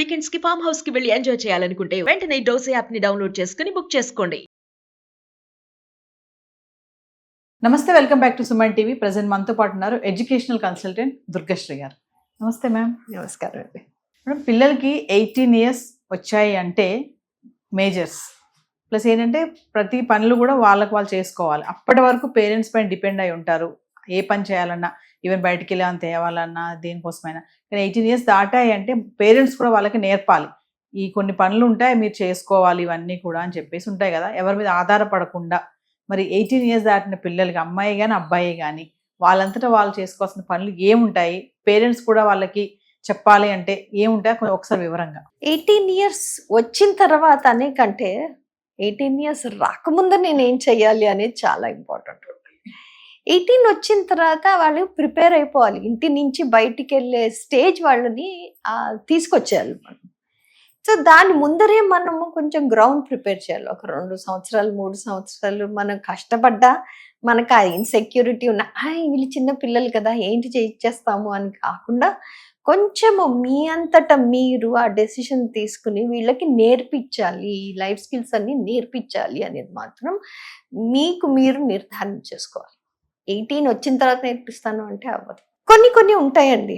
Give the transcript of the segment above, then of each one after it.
Weekends కి farm house కి వెళ్ళి ఎంజాయ్ చేయాలనుకుంటే వెంటనే డోసే యాప్ ని డౌన్లోడ్ చేసుకుని బుక్ చేసుకోండి. నమస్తే, welcome back to Suman TV. Present మనతో పాటు ఉన్నారు ఎడ్యుకేషనల్ కన్సల్టెంట్ దుర్గశ్రీ గారు. నమస్తే మ్యామ్. నమస్కారం అండి. మేడం, పిల్లలకి 18 years వచ్చాయి అంటే మేజర్స్ ప్లస్ ఏంటంటే ప్రతి పనులు కూడా వాళ్ళకి వాళ్ళు చేసుకోవాలి. అప్పటి వరకు పేరెంట్స్ పైన డిపెండ్ అయి ఉంటారు. ఏ పని చేయాలన్నా, ఈవెన్ బయటికి వెళ్ళాలని తేవాలన్నా, దేనికోసమైనా. కానీ 18 years దాటాయి అంటే పేరెంట్స్ కూడా వాళ్ళకి నేర్పాలి. ఈ కొన్ని పనులు ఉంటాయి, మీరు చేసుకోవాలి ఇవన్నీ కూడా అని చెప్పేసి ఉంటాయి కదా. ఎవరి మీద ఆధారపడకుండా మరి 18 years దాటిన పిల్లలకి, అమ్మాయి కానీ అబ్బాయి కానీ, వాళ్ళంతటా వాళ్ళు చేసుకోవాల్సిన పనులు ఏముంటాయి, పేరెంట్స్ కూడా వాళ్ళకి చెప్పాలి అంటే ఏముంటాయి ఒకసారి వివరంగా. 18 years వచ్చిన తర్వాత అనే కంటే 18 years రాకముందు నేను ఏం చెయ్యాలి అనేది చాలా ఇంపార్టెంట్. 18 వచ్చిన తర్వాత వాళ్ళు ప్రిపేర్ అయిపోవాలి. ఇంటి నుంచి బయటికి వెళ్ళే స్టేజ్ వాళ్ళని తీసుకొచ్చేయాలి మనం. సో దాని ముందరే మనము కొంచెం గ్రౌండ్ ప్రిపేర్ చేయాలి. ఒక 2 సంవత్సరాలు 3 సంవత్సరాలు మనం కష్టపడ్డా మనకు ఆ ఇన్సెక్యూరిటీ ఉన్న వీళ్ళు చిన్న పిల్లలు కదా ఏంటి చేస్తాము అని కాకుండా కొంచెము మీ అంతటా మీరు ఆ డెసిషన్ తీసుకుని వీళ్ళకి నేర్పించాలి, ఈ లైఫ్ స్కిల్స్ అన్ని నేర్పించాలి అనేది మాత్రం మీకు మీరు నిర్ధారణ చేసుకోవాలి. 18 వచ్చిన తర్వాత నేర్పిస్తాను అంటే అవ్వదు. కొన్ని ఉంటాయండి,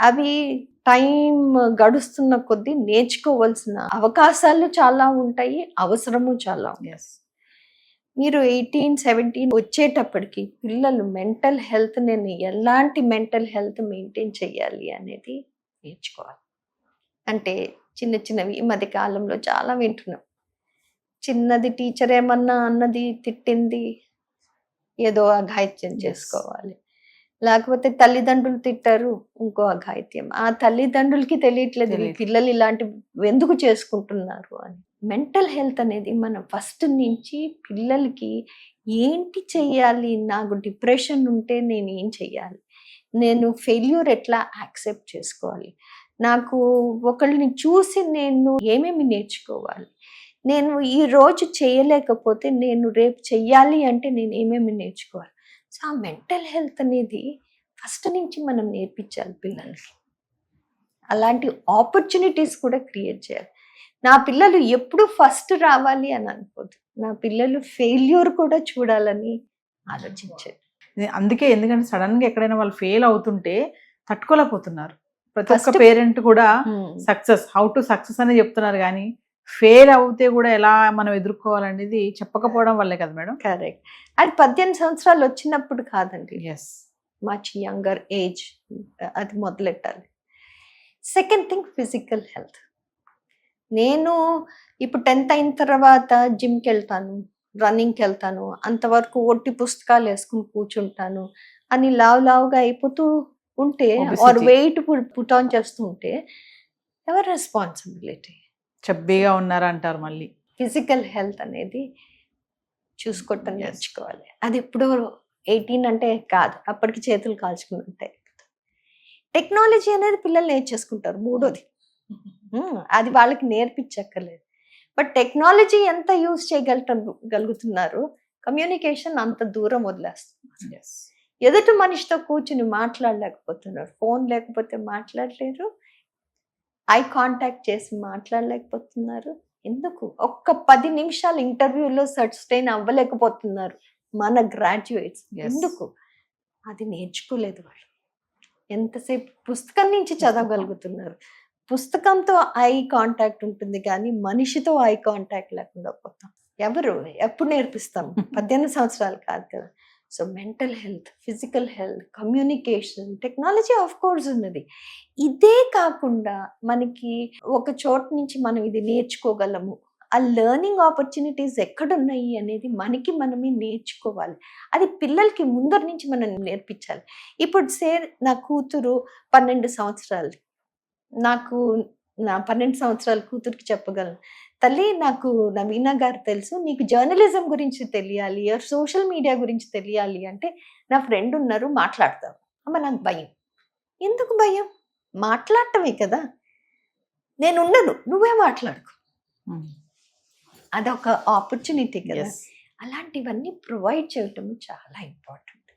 అవి టైం గడుస్తున్న కొద్దీ నేర్చుకోవాల్సిన అవకాశాలు చాలా ఉంటాయి, అవసరము చాలా ఉంటాయి. మీరు 18-17 వచ్చేటప్పటికి పిల్లలు మెంటల్ హెల్త్, నేను ఎలాంటి మెంటల్ హెల్త్ మెయింటైన్ చేయాలి అనేది నేర్చుకోవాలి. అంటే చిన్నవి ఈ మధ్య కాలంలో చాలా వింటున్నాం. చిన్నది టీచర్ ఏమన్నా అన్నది తిట్టింది, ఏదో అఘాయిత్యం చేసుకోవాలి. లేకపోతే తల్లిదండ్రులు తిట్టారు, ఇంకో అఘాయిత్యం. ఆ తల్లిదండ్రులకి తెలియట్లేదు ఈ పిల్లలు ఇలాంటి ఎందుకు చేసుకుంటున్నారు అని. మెంటల్ హెల్త్ అనేది మనం ఫస్ట్ నుంచి పిల్లలకి ఏంటి చెయ్యాలి, నాకు డిప్రెషన్ ఉంటే నేను ఏం చెయ్యాలి, నేను ఫెయిల్యూర్ ఎట్లా యాక్సెప్ట్ చేసుకోవాలి, నాకు ఒకళ్ళని చూసి నేను ఏమేమి నేర్చుకోవాలి, నేను ఈ రోజు చేయలేకపోతే నేను రేపు చెయ్యాలి అంటే నేను ఏమేమి నేర్చుకోవాలి. సో ఆ మెంటల్ హెల్త్ అనేది ఫస్ట్ నుంచి మనం నేర్పించాలి పిల్లలకి. అలాంటి ఆపర్చునిటీస్ కూడా క్రియేట్ చేయాలి. నా పిల్లలు ఎప్పుడు ఫస్ట్ రావాలి అని అనుకోదు, నా పిల్లలు ఫెయిల్యూర్ కూడా చూడాలని ఆలోచించారు. అందుకే, ఎందుకంటే సడన్ గా ఎక్కడైనా వాళ్ళు ఫెయిల్ అవుతుంటే తట్టుకోలేకపోతున్నారు. ప్రతి ఒక్క పేరెంట్ కూడా సక్సెస్, హౌ టు సక్సెస్ అని చెప్తున్నారు, కానీ ఫెయిల్ అవుతే కూడా ఎలా మనం ఎదుర్కోవాలనేది చెప్పకపోవడం వల్లే కదా మేడం. కరెక్ట్. అది 18 సంవత్సరాలు వచ్చినప్పుడు కాదండి, మచ్ యంగర్ ఏజ్ అది మొదలెట్టాలి. Second thing physical health. నేను ఇప్పుడు 10th అయిన తర్వాత జిమ్కి వెళ్తాను, రన్నింగ్కి వెళ్తాను, అంతవరకు ఒట్టి పుస్తకాలు వేసుకుని కూర్చుంటాను అని లావుగా అయిపోతూ ఉంటే, ఆర్ వెయిట్ పుట్ ఆన్ చేస్తూ ఉంటే ఎవరి రెస్పాన్సిబిలిటీ? చబ్బీగా ఉన్నారంటారు మళ్ళీ. ఫిజికల్ హెల్త్ అనేది చూసుకోవటం నేర్చుకోవాలి. అది ఇప్పుడు 18 అంటే కాదు, అప్పటికి చేతులు కాల్చుకుని ఉంటాయి. టెక్నాలజీ అనేది పిల్లలు నేర్చేసుకుంటారు, మూడోది. అది వాళ్ళకి నేర్పించక్కర్లేదు. బట్ టెక్నాలజీ ఎంత యూజ్ చేయగలుగుతున్నారు, కమ్యూనికేషన్ అంత దూరం వదిలేస్తున్నారు. ఎదుటి మనిషితో కూర్చుని మాట్లాడలేకపోతున్నారు, ఫోన్ లేకపోతే మాట్లాడలేరు, ఐ కాంటాక్ట్ చేసి మాట్లాడలేకపోతున్నారు. ఎందుకు? ఒక్క 10 నిమిషాలు ఇంటర్వ్యూలో సస్టైన్ అవ్వలేకపోతున్నారు మన గ్రాడ్యుయేట్స్. ఎందుకు? అది నేర్చుకోలేదు వాళ్ళు. ఎంతసేపు పుస్తకం నుంచి చదవగలుగుతున్నారు, పుస్తకంతో ఐ కాంటాక్ట్ ఉంటుంది కానీ మనిషితో ఐ కాంటాక్ట్ లేకుండా పోతాం. ఎప్పుడు నేర్పిస్తాం? 18 సంవత్సరాలు కాదు కదా. So mental health, physical health, communication, technology of course ఉన్నది. ఇదే కాకుండా మనకి ఒక చోట నుంచి మనం ఇది నేర్చుకోగలము, ఆ లెర్నింగ్ ఆపర్చునిటీస్ ఎక్కడున్నాయి అనేది మనమే నేర్చుకోవాలి. అది పిల్లలకి ముందర నుంచి మనం నేర్పించాలి. ఇప్పుడు నా కూతురు 12 సంవత్సరాలు, నాకు నా 12 సంవత్సరాల కూతురికి చెప్పగలను, తల్లి నాకు నవీనా గారు తెలుసు, నీకు జర్నలిజం గురించి తెలియాలి, సోషల్ మీడియా గురించి తెలియాలి అంటే నా ఫ్రెండ్ ఉన్నారు, మాట్లాడతావు. అమ్మ నాకు భయం. ఎందుకు భయం? మాట్లాడటమే కదా, నేను ఉండను, నువ్వే మాట్లాడుకో. అదొక ఆపర్చునిటీ కదా. అలాంటివన్నీ ప్రొవైడ్ చేయటం చాలా ఇంపార్టెంట్.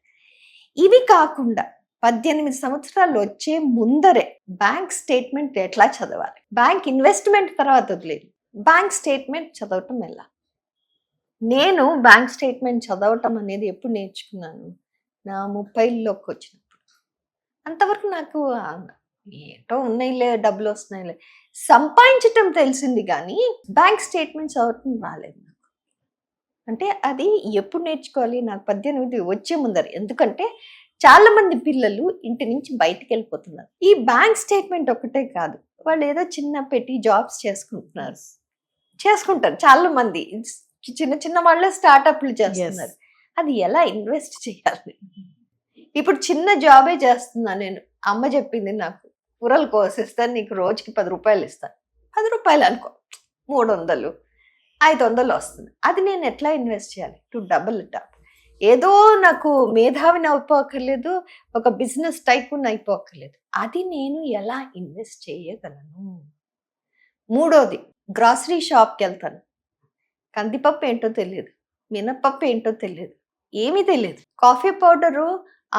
ఇవి కాకుండా 18 సంవత్సరాలు వచ్చే ముందరే బ్యాంక్ స్టేట్మెంట్ ఎట్లా చదవాలి, బ్యాంక్ ఇన్వెస్ట్మెంట్ తర్వాత వదిలేదు, బ్యాంక్ స్టేట్మెంట్ చదవటం ఎలా. నేను బ్యాంక్ స్టేట్మెంట్ చదవటం అనేది ఎప్పుడు నేర్చుకున్నాను, నా 30లోకి వచ్చినప్పుడు. అంతవరకు నాకు ఏంటో ఉన్నాయిలే, డబ్బులు వస్తున్నాయిలే, సంపాదించటం తెలిసింది కానీ బ్యాంక్ స్టేట్మెంట్ చదవటం రాలేదు నాకు. అంటే అది ఎప్పుడు నేర్చుకోవాలి, నాకు 18 వచ్చే ముందర. ఎందుకంటే చాలా మంది పిల్లలు ఇంటి నుంచి బయటికి వెళ్ళిపోతున్నారు. ఈ బ్యాంక్ స్టేట్మెంట్ ఒకటే కాదు, వాళ్ళు ఏదో చిన్న పెట్టి జాబ్స్ చేసుకుంటారు చాలా మంది. చిన్న చిన్న వాళ్ళే స్టార్టప్లు చేస్తున్నారు. అది ఎలా ఇన్వెస్ట్ చేయాలి. ఇప్పుడు చిన్న జాబే చేస్తున్నా నేను. అమ్మ చెప్పింది నాకు, కూరలు కోసిస్తాను, నీకు రోజుకి 10 రూపాయలు ఇస్తాను. 10 రూపాయలు అనుకో, 300, 500 వస్తుంది. అది నేను ఎట్లా ఇన్వెస్ట్ చేయాలి టు డబుల్ ఇట్ అప్. ఏదో నాకు మేధావిని అయిపోకర్లేదు, ఒక బిజినెస్ టైకూన్ అయిపోకర్లేదు. అది నేను ఎలా ఇన్వెస్ట్ చేయగలను. మూడోది, గ్రాసరీ షాప్కి వెళ్తాను. కందిపప్పు ఏంటో తెలియదు, మినపప్పు ఏంటో తెలియదు, ఏమీ తెలియదు. కాఫీ పౌడరు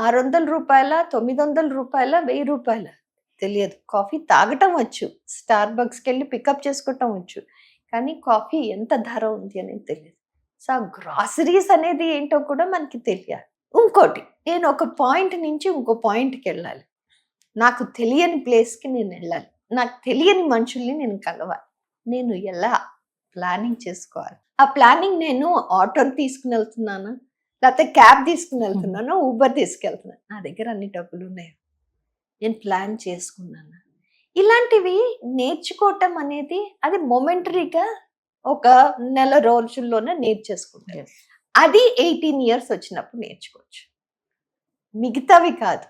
600 రూపాయల, 900 రూపాయల, 1000 రూపాయల తెలియదు. కాఫీ తాగటం వచ్చు, స్టార్ బక్స్కి వెళ్ళి పికప్ చేసుకోవటం వచ్చు, కానీ కాఫీ ఎంత ధర ఉంది అనేది తెలియదు. సో ఆ గ్రాసరీస్ అనేది ఏంటో కూడా మనకి తెలియాలి. ఇంకోటి, నేను ఒక పాయింట్ నుంచి ఇంకో పాయింట్కి వెళ్ళాలి. నాకు తెలియని ప్లేస్కి నేను వెళ్ళాలి, నాకు తెలియని మనుషుల్ని నేను కలవాలి. నేను ఎలా ప్లానింగ్ చేసుకోవాలి. ఆ ప్లానింగ్ నేను ఆటో తీసుకుని వెళ్తున్నానా, లేకపోతే క్యాబ్ తీసుకుని వెళ్తున్నాను, ఊబర్ తీసుకెళ్తున్నాను, నా దగ్గర అన్ని డబ్బులు ఉన్నాయి, నేను ప్లాన్ చేసుకున్నాను. ఇలాంటివి నేర్చుకోవటం అనేది అది మొమెంటరీగా ఒక నెల రోజుల్లోనే నేర్చేసుకుంటారు. అది 18 years వచ్చినప్పుడు నేర్చుకోవచ్చు, మిగతావి కాదు.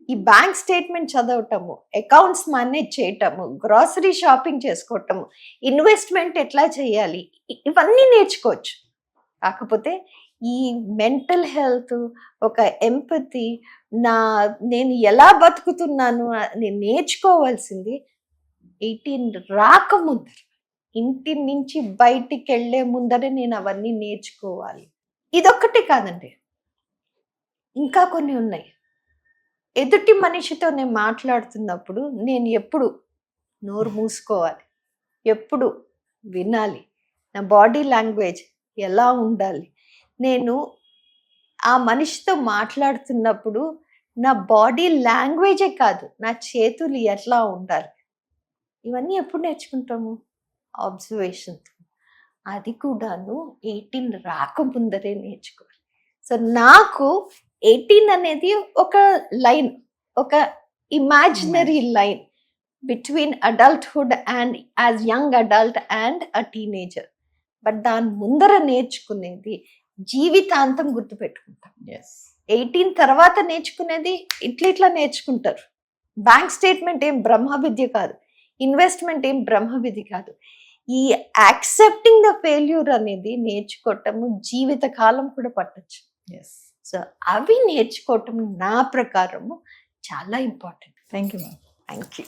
ఈ బ్యాంక్ స్టేట్మెంట్ చదవటము, అకౌంట్స్ మేనేజ్ చేయటము, గ్రాసరీ షాపింగ్ చేసుకోవటము, ఇన్వెస్ట్మెంట్ ఎట్లా చేయాలి, ఇవన్నీ నేర్చుకోవచ్చు. కాకపోతే ఈ మెంటల్ హెల్త్, ఒక ఎంపతి, నేను ఎలా బతుకుతున్నాను నేను నేర్చుకోవాల్సింది 18 రాకముందర, ఇంటి నుంచి బయటికి వెళ్ళే ముందరే నేను అవన్నీ నేర్చుకోవాలి. ఇదొక్కటి కాదండి, ఇంకా కొన్ని ఉన్నాయి. ఎదుటి మనిషితో నేను మాట్లాడుతున్నప్పుడు నేను ఎప్పుడు నోరు మూసుకోవాలి, ఎప్పుడు వినాలి, నా బాడీ లాంగ్వేజ్ ఎలా ఉండాలి, నేను ఆ మనిషితో మాట్లాడుతున్నప్పుడు నా బాడీ లాంగ్వేజే కాదు, నా చేతులు ఎట్లా ఉండాలి, ఇవన్నీ ఎప్పుడు నేర్చుకుంటాము, అబ్జర్వేషన్. అది కూడాను 18 రాకముందరే నేర్చుకోవాలి. సో నాకు 18 అనేది ఒక లైన్, ఒక imaginary line between adulthood and as young adult and a teenager. But దాని ముందర నేర్చుకునేది జీవితాంతం గుర్తుపెట్టుకుంటాం. 18 తర్వాత నేర్చుకునేది ఇట్లా నేర్చుకుంటారు. బ్యాంక్ స్టేట్మెంట్ ఏం బ్రహ్మ విద్య కాదు, ఇన్వెస్ట్మెంట్ ఏం బ్రహ్మ విద్య కాదు. ఈ యాక్సెప్టింగ్ ద ఫెయిల్యూర్ అనేది నేర్చుకోవటము జీవితకాలం కూడా పట్టచ్చు. సో అవి నేర్చుకోవటం నా ప్రకారము చాలా important. Thank you ma'am. Thank you.